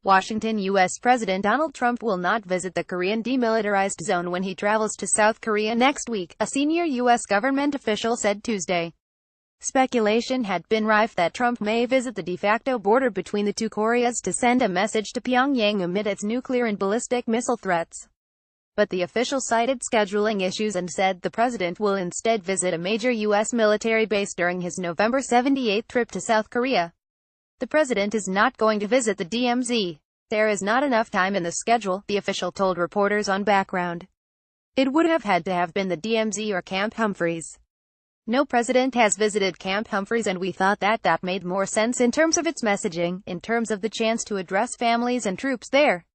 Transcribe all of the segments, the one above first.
Washington. U.S. President Donald Trump will not visit the Korean demilitarized zone when he travels to South Korea next week, a senior U.S. government official said Tuesday. Speculation had been rife that Trump may visit the de facto border between the two Koreas to send a message to Pyongyang amid its nuclear and ballistic missile threats. But the official cited scheduling issues and said the president will instead visit a major U.S. military base during his November 78th trip to South Korea. The president is not going to visit the DMZ. There is not enough time in the schedule, the official told reporters on background. It would have had to have been the DMZ or Camp Humphreys. No president has visited Camp Humphreys, and we thought that made more sense in terms of its messaging, in terms of the chance to address families and troops there.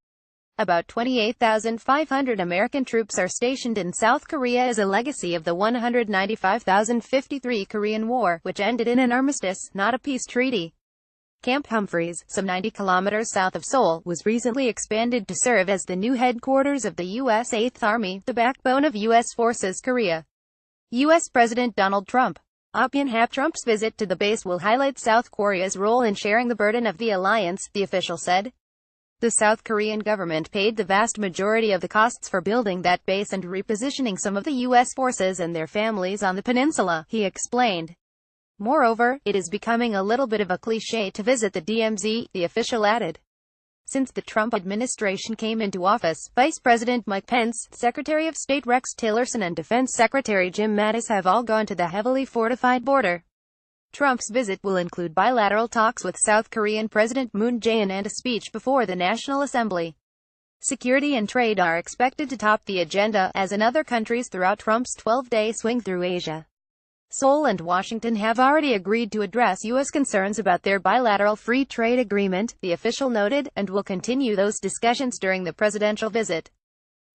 About 28,500 American troops are stationed in South Korea as a legacy of the 195,053 Korean War, which ended in an armistice, not a peace treaty. Camp Humphreys, some 90 kilometers south of Seoul, was recently expanded to serve as the new headquarters of the U.S. 8th Army, the backbone of U.S. Forces Korea. U.S. President Donald Trump. Trump's visit to the base will highlight South Korea's role in sharing the burden of the alliance, the official said. The South Korean government paid the vast majority of the costs for building that base and repositioning some of the U.S. forces and their families on the peninsula, he explained. Moreover, it is becoming a little bit of a cliché to visit the DMZ, the official added. Since the Trump administration came into office, Vice President Mike Pence, Secretary of State Rex Tillerson and Defense Secretary Jim Mattis have all gone to the heavily fortified border. Trump's visit will include bilateral talks with South Korean President Moon Jae-in and a speech before the National Assembly. Security and trade are expected to top the agenda, as in other countries throughout Trump's 12-day swing through Asia. Seoul and Washington have already agreed to address U.S. concerns about their bilateral free trade agreement, the official noted, and will continue those discussions during the presidential visit.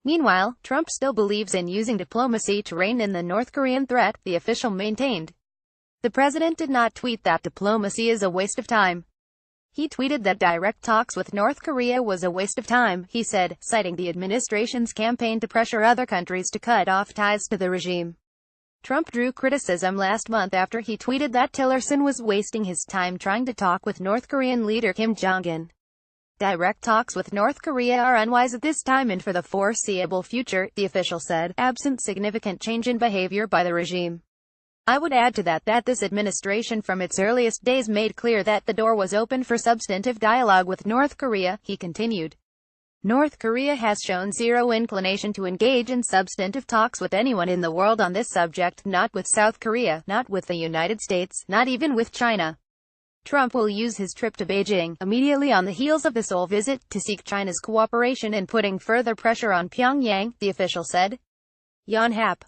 Meanwhile, Trump still believes in using diplomacy to rein in the North Korean threat, the official maintained. The president did not tweet that diplomacy is a waste of time. He tweeted that direct talks with North Korea was a waste of time, he said, citing the administration's campaign to pressure other countries to cut off ties to the regime. Trump drew criticism last month after he tweeted that Tillerson was wasting his time trying to talk with North Korean leader Kim Jong-un. Direct talks with North Korea are unwise at this time and for the foreseeable future, the official said, absent significant change in behavior by the regime. I would add to that this administration from its earliest days made clear that the door was open for substantive dialogue with North Korea, he continued. North Korea has shown zero inclination to engage in substantive talks with anyone in the world on this subject, not with South Korea, not with the United States, not even with China. Trump will use his trip to Beijing, immediately on the heels of the Seoul visit, to seek China's cooperation in putting further pressure on Pyongyang, the official said. Yonhap.